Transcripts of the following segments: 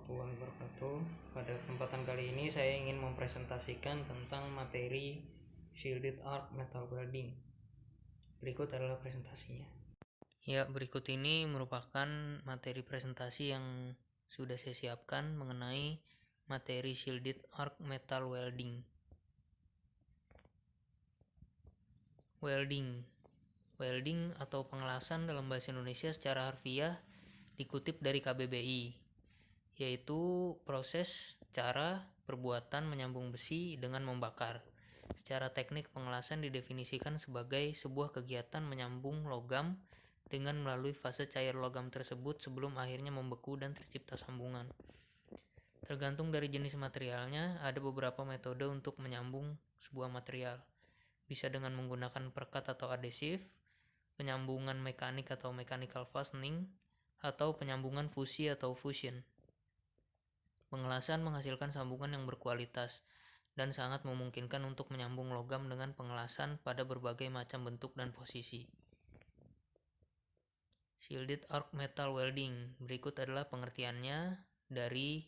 warahmatullahi wabarakatuh. Pada kesempatan kali ini saya ingin mempresentasikan tentang materi shielded arc metal welding. Berikut adalah presentasinya. Ya, berikut ini merupakan materi presentasi yang sudah saya siapkan mengenai materi shielded arc metal welding. Welding atau pengelasan dalam bahasa Indonesia secara harfiah dikutip dari KBBI, yaitu proses, cara, perbuatan menyambung besi dengan membakar. Secara teknik, pengelasan didefinisikan sebagai sebuah kegiatan menyambung logam dengan melalui fase cair logam tersebut sebelum akhirnya membeku dan tercipta sambungan. Tergantung dari jenis materialnya, ada beberapa metode untuk menyambung sebuah material. Bisa dengan menggunakan perekat atau adhesif, penyambungan mekanik atau mechanical fastening, atau penyambungan fusi atau fusion. Pengelasan menghasilkan sambungan yang berkualitas dan sangat memungkinkan untuk menyambung logam dengan pengelasan pada berbagai macam bentuk dan posisi. Shielded arc metal welding. Berikut adalah pengertiannya dari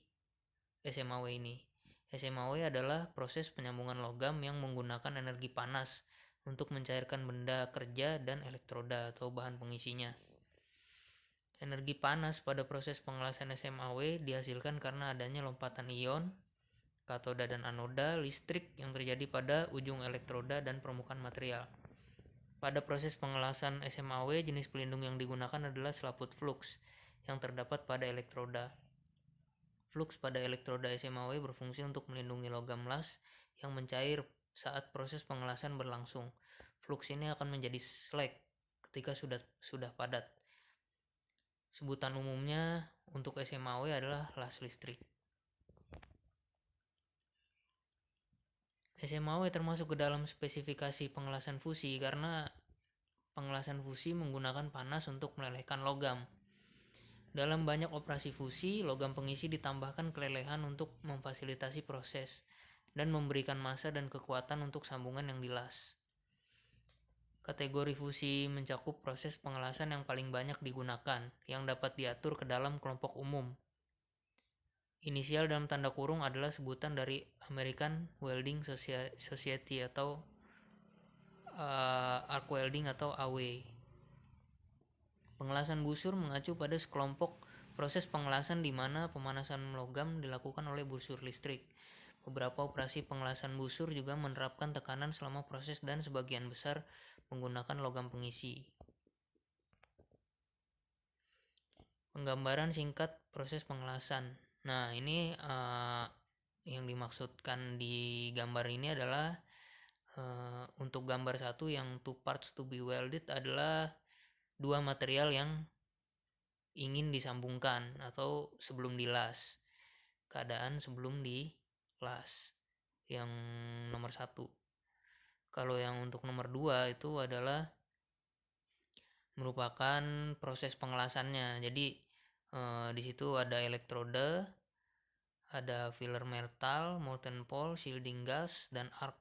SMAW ini. SMAW adalah proses penyambungan logam yang menggunakan energi panas untuk mencairkan benda kerja dan elektroda atau bahan pengisinya. Energi panas pada proses pengelasan SMAW dihasilkan karena adanya lompatan ion, katoda dan anoda, listrik yang terjadi pada ujung elektroda dan permukaan material. Pada proses pengelasan SMAW, jenis pelindung yang digunakan adalah selaput flux yang terdapat pada elektroda. Flux pada elektroda SMAW berfungsi untuk melindungi logam las yang mencair saat proses pengelasan berlangsung. Flux ini akan menjadi slag ketika sudah padat. Sebutan umumnya untuk SMAW adalah las listrik. SMAW termasuk ke dalam spesifikasi pengelasan fusi karena pengelasan fusi menggunakan panas untuk melelehkan logam. Dalam banyak operasi fusi, logam pengisi ditambahkan kelelehan untuk memfasilitasi proses dan memberikan massa dan kekuatan untuk sambungan yang dilas. Kategori fusi mencakup proses pengelasan yang paling banyak digunakan, yang dapat diatur ke dalam kelompok umum. Inisial dalam tanda kurung adalah sebutan dari American Welding Society atau arc welding atau AW. Pengelasan busur mengacu pada sekelompok proses pengelasan di mana pemanasan logam dilakukan oleh busur listrik. Beberapa operasi pengelasan busur juga menerapkan tekanan selama proses dan sebagian besar menggunakan logam pengisi. Penggambaran singkat proses pengelasan. Nah, ini yang dimaksudkan di gambar ini adalah untuk gambar 1 yang two parts to be welded adalah dua material yang ingin disambungkan atau sebelum dilas. Keadaan sebelum dilas. Yang nomor 1. Kalau yang untuk nomor 2 itu adalah merupakan proses pengelasannya. Jadi di situ ada elektroda, ada filler metal, molten pole, shielding gas, dan arc.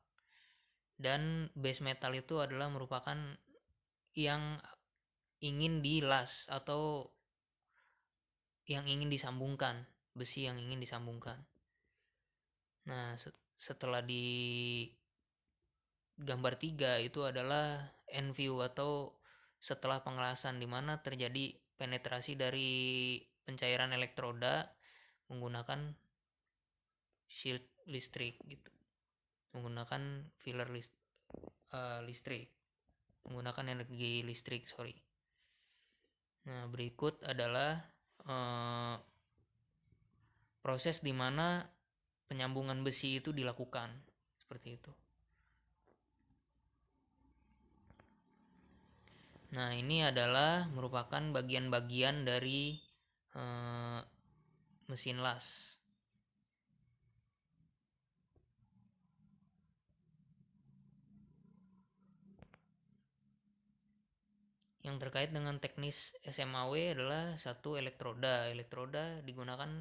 Dan base metal itu adalah merupakan yang ingin dilas atau yang ingin disambungkan, besi yang ingin disambungkan. Nah, setelah di gambar 3 itu adalah end view atau setelah pengelasan, di mana terjadi penetrasi dari pencairan elektroda menggunakan shield listrik gitu. Menggunakan filler listrik. Menggunakan energi listrik, Nah, berikut adalah proses di mana penyambungan besi itu dilakukan. Seperti itu. Nah, ini adalah merupakan bagian-bagian dari mesin las. Yang terkait dengan teknis SMAW adalah satu elektroda. Elektroda digunakan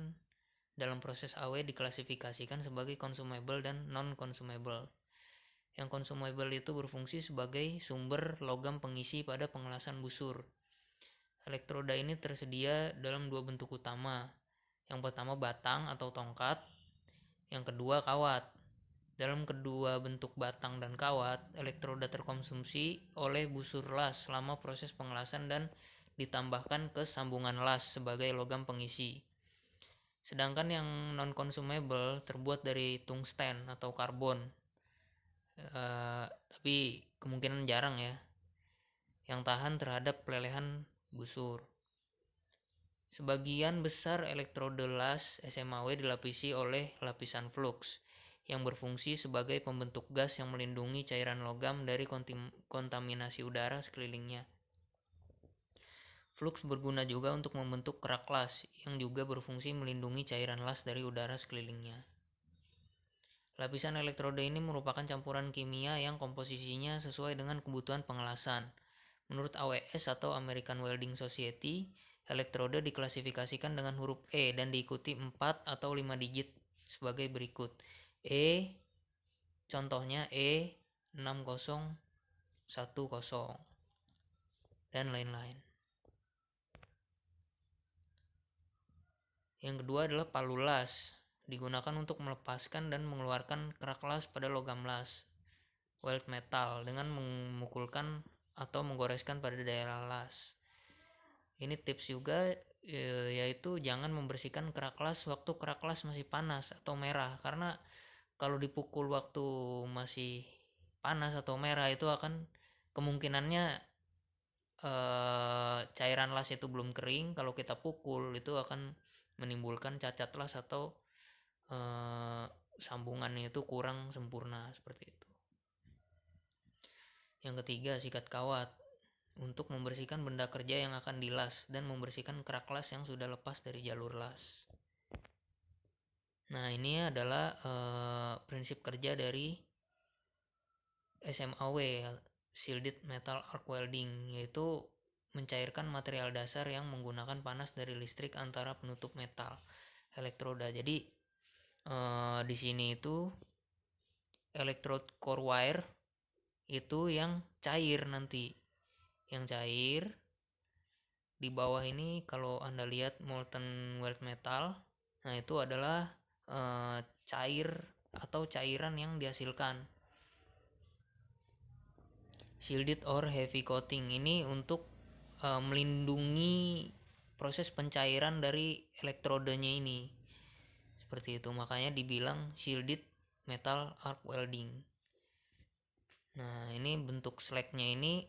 dalam proses AW diklasifikasikan sebagai consumable dan non-consumable. Yang consumable itu berfungsi sebagai sumber logam pengisi pada pengelasan busur. Elektroda ini tersedia dalam dua bentuk utama, Yang pertama batang atau tongkat, yang kedua kawat. Dalam kedua bentuk batang dan kawat, elektroda terkonsumsi oleh busur las selama proses pengelasan dan ditambahkan ke sambungan las sebagai logam pengisi. Sedangkan yang non-consumable terbuat dari tungsten atau karbon. Tapi kemungkinan jarang ya, yang tahan terhadap pelelehan busur. Sebagian besar elektroda las SMAW dilapisi oleh lapisan flux yang berfungsi sebagai pembentuk gas yang melindungi cairan logam dari kontaminasi udara sekelilingnya. Flux berguna juga untuk membentuk kerak las yang juga berfungsi melindungi cairan las dari udara sekelilingnya. Lapisan elektroda ini merupakan campuran kimia yang komposisinya sesuai dengan kebutuhan pengelasan. Menurut AWS atau American Welding Society, elektroda diklasifikasikan dengan huruf E dan diikuti 4 atau 5 digit sebagai berikut. Contohnya E6010 dan lain-lain. Yang kedua adalah palu las, digunakan untuk melepaskan dan mengeluarkan kerak las pada logam las, weld metal, dengan memukulkan atau menggoreskan pada daerah las. Ini tips juga, yaitu jangan membersihkan kerak las waktu kerak las masih panas atau merah, karena kalau dipukul waktu masih panas atau merah itu akan kemungkinannya cairan las itu belum kering. Kalau kita pukul itu akan menimbulkan cacat las atau sambungannya itu kurang sempurna seperti itu. Yang ketiga, sikat kawat untuk membersihkan benda kerja yang akan dilas dan membersihkan kerak las yang sudah lepas dari jalur las. Nah, ini adalah prinsip kerja dari SMAW, Shielded Metal Arc Welding, yaitu mencairkan material dasar yang menggunakan panas dari listrik antara penutup metal elektroda. Jadi di sini itu electrode core wire itu yang cair nanti. Yang cair di bawah ini kalau Anda lihat molten weld metal, nah itu adalah cair atau cairan yang dihasilkan. Shielded or heavy coating ini untuk melindungi proses pencairan dari elektrodenya ini. Seperti itu, makanya dibilang shielded metal arc welding. Nah, ini bentuk slagnya ini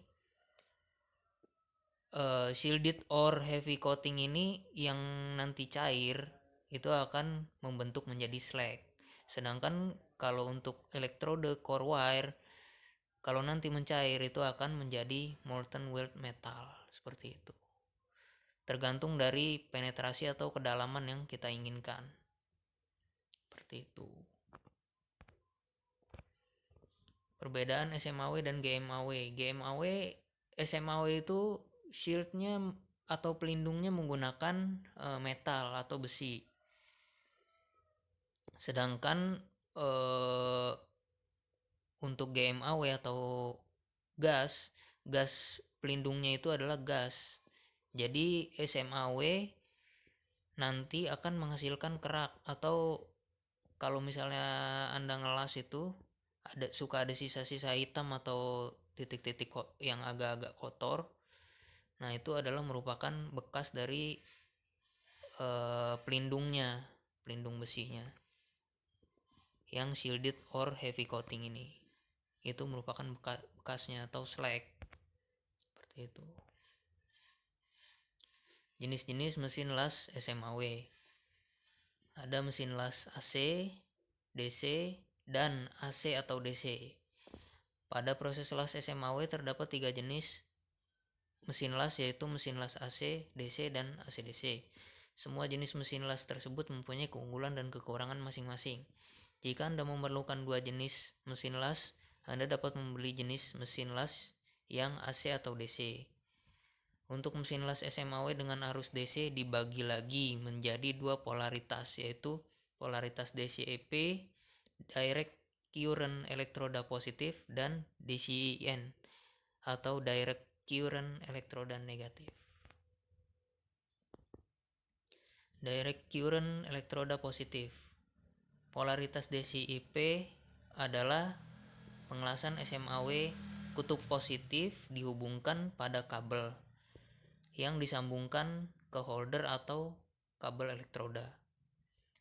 shielded or heavy coating ini yang nanti cair itu akan membentuk menjadi slag. Sedangkan kalau untuk elektrode core wire, kalau nanti mencair itu akan menjadi molten weld metal, seperti itu. Tergantung dari penetrasi atau kedalaman yang kita inginkan. Seperti itu. Perbedaan SMAW dan GMAW. GMAW, SMAW itu shieldnya atau pelindungnya menggunakan metal atau besi. Sedangkan untuk GMAW atau gas pelindungnya itu adalah gas. Jadi SMAW nanti akan menghasilkan kerak, atau kalau misalnya Anda ngelas itu suka ada sisa-sisa hitam atau titik-titik yang agak-agak kotor. Nah, itu adalah merupakan bekas dari pelindungnya, pelindung besinya yang shielded or heavy coating ini. Itu merupakan bekasnya atau slag. Seperti itu. Jenis-jenis mesin las SMAW. Ada mesin las AC, DC, dan AC atau DC. Pada proses las SMAW terdapat 3 jenis mesin las, yaitu mesin las AC, DC, dan AC/DC. Semua jenis mesin las tersebut mempunyai keunggulan dan kekurangan masing-masing. Jika Anda memerlukan 2 jenis mesin las, Anda dapat membeli jenis mesin las yang AC atau DC. Untuk mesin las SMAW dengan arus DC dibagi lagi menjadi 2 polaritas, yaitu polaritas DCEP, Direct Current Elektroda Positif, dan DCIN atau Direct Current Elektroda Negatif. Direct current elektroda positif. Polaritas DCIP adalah pengelasan SMAW kutub positif dihubungkan pada kabel yang disambungkan ke holder atau kabel elektroda.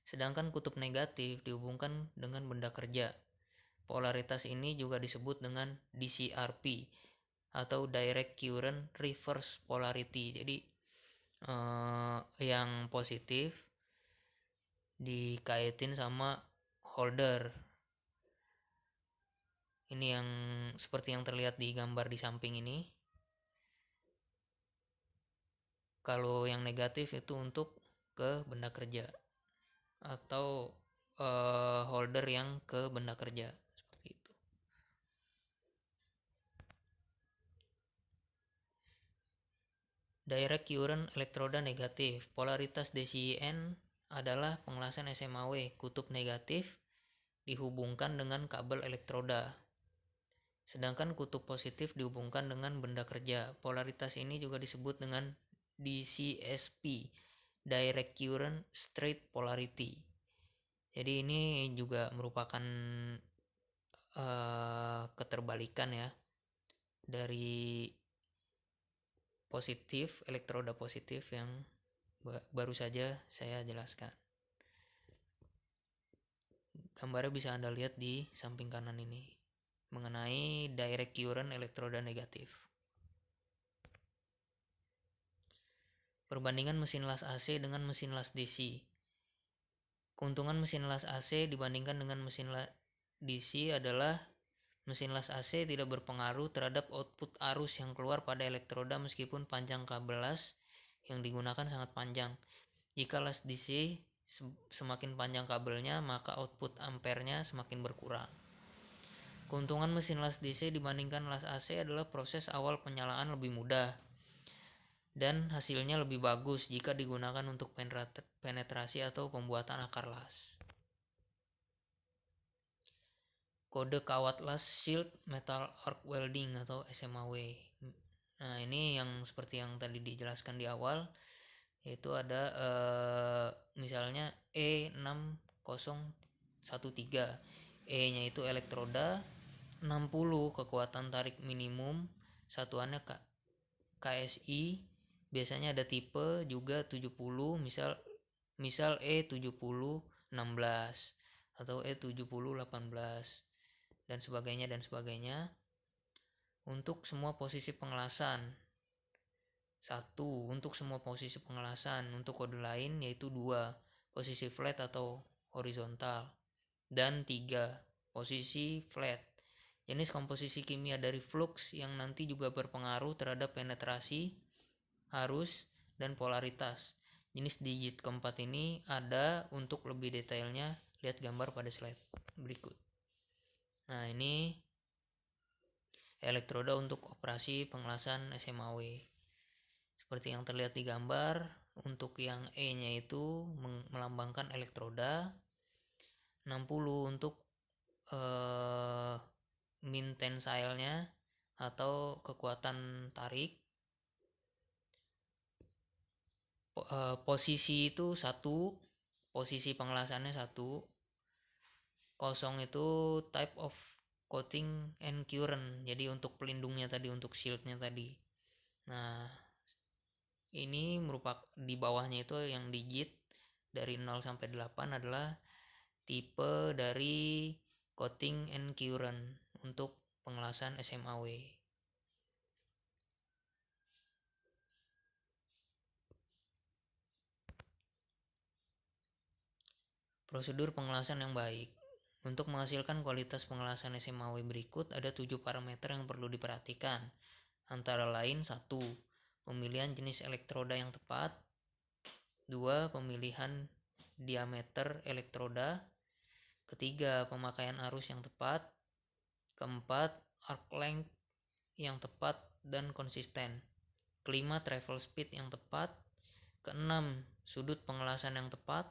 Sedangkan kutub negatif dihubungkan dengan benda kerja. Polaritas ini juga disebut dengan DCRP atau Direct Current Reverse Polarity. Jadi yang positif dikaitin sama holder. Ini yang seperti yang terlihat di gambar di samping ini. Kalau yang negatif itu untuk ke benda kerja atau holder yang ke benda kerja, seperti itu. Direct current elektroda negatif. Polaritas DCIN adalah pengelasan SMAW kutub negatif dihubungkan dengan kabel elektroda. Sedangkan kutub positif dihubungkan dengan benda kerja. Polaritas ini juga disebut dengan DCSP, Direct Current Straight Polarity. Jadi ini juga merupakan keterbalikan ya dari positif, elektroda positif yang baru saja saya jelaskan. Gambarnya bisa Anda lihat di samping kanan ini mengenai direct current elektroda negatif. Perbandingan mesin las AC dengan mesin las DC. Keuntungan mesin las AC dibandingkan dengan mesin las DC adalah mesin las AC tidak berpengaruh terhadap output arus yang keluar pada elektroda meskipun panjang kabel las yang digunakan sangat panjang. Jika las DC semakin panjang kabelnya, maka output ampernya semakin berkurang. Keuntungan mesin las DC dibandingkan las AC adalah proses awal penyalaan lebih mudah dan hasilnya lebih bagus jika digunakan untuk penetrasi atau pembuatan akar las. Kode kawat las shield metal arc welding atau SMAW. Nah, ini yang seperti yang tadi dijelaskan di awal, yaitu ada misalnya E6013. E-nya itu elektroda, 60 kekuatan tarik minimum, satuannya KSI. Biasanya ada tipe juga 70, misal E7016 atau E7018 dan sebagainya. Untuk semua posisi pengelasan. 1. Untuk semua posisi pengelasan. Untuk kode lain yaitu 2. Posisi flat atau horizontal. Dan 3. Posisi flat. Jenis komposisi kimia dari flux yang nanti juga berpengaruh terhadap penetrasi, arus, dan polaritas. Jenis digit keempat ini ada untuk lebih detailnya, lihat gambar pada slide berikut. Nah, ini elektroda untuk operasi pengelasan SMAW. Seperti yang terlihat di gambar, untuk yang E-nya itu melambangkan elektroda, 60 untuk min tensile-nya atau kekuatan tarik. Posisi itu 1, posisi pengelasannya 1. 0 itu type of coating and current, jadi untuk pelindungnya tadi, untuk shieldnya tadi. Nah, ini merupakan di bawahnya itu yang digit dari 0 sampai 8 adalah tipe dari coating and current untuk pengelasan SMAW. Prosedur pengelasan yang baik. Untuk menghasilkan kualitas pengelasan SMAW berikut ada 7 parameter yang perlu diperhatikan. Antara lain 1. Pemilihan jenis elektroda yang tepat. 2. Pemilihan diameter elektroda. Ketiga, pemakaian arus yang tepat. Keempat, arc length yang tepat dan konsisten. Kelima, travel speed yang tepat. Keenam, sudut pengelasan yang tepat.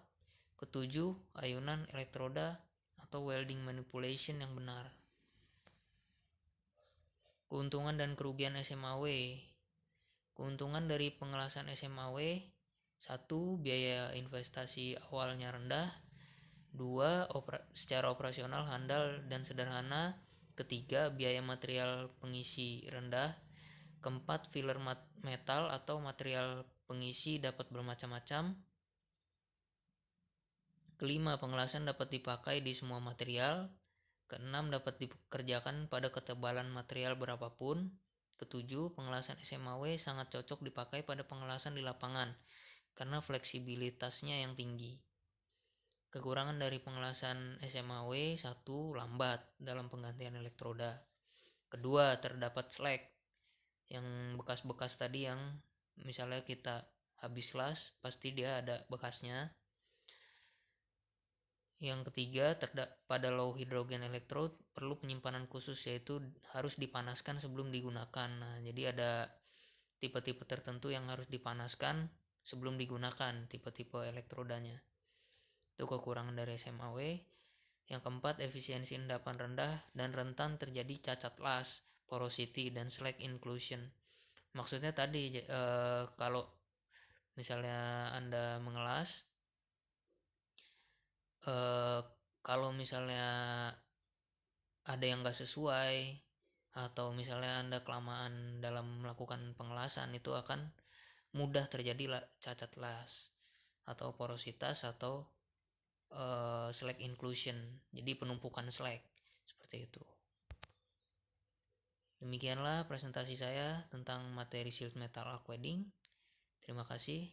Ketujuh, ayunan elektroda atau welding manipulation yang benar. Keuntungan dan kerugian SMAW. Keuntungan dari pengelasan SMAW, 1. Biaya investasi awalnya rendah. 2. Secara operasional handal dan sederhana. Ketiga, biaya material pengisi rendah. Keempat, filler metal atau material pengisi dapat bermacam-macam. Kelima, pengelasan dapat dipakai di semua material. Keenam, dapat dikerjakan pada ketebalan material berapapun. Ketujuh, pengelasan SMAW sangat cocok dipakai pada pengelasan di lapangan karena fleksibilitasnya yang tinggi. Kekurangan dari pengelasan SMAW: 1. Lambat dalam penggantian elektroda. Kedua, terdapat slag yang bekas-bekas tadi, yang misalnya kita habis las pasti dia ada bekasnya. Yang ketiga, pada low hydrogen electrode perlu penyimpanan khusus, yaitu harus dipanaskan sebelum digunakan. Nah, jadi ada tipe-tipe tertentu yang harus dipanaskan sebelum digunakan, tipe-tipe elektrodanya. Itu kekurangan dari SMAW. Yang keempat, efisiensi endapan rendah dan rentan terjadi cacat las, porosity, dan slag inclusion. Maksudnya tadi kalau misalnya Anda mengelas, kalau misalnya ada yang gak sesuai atau misalnya Anda kelamaan dalam melakukan pengelasan, itu akan mudah terjadi cacat las atau porositas atau slag inclusion, jadi penumpukan slag seperti itu. Demikianlah presentasi saya tentang materi sheet metal arc welding. Terima kasih.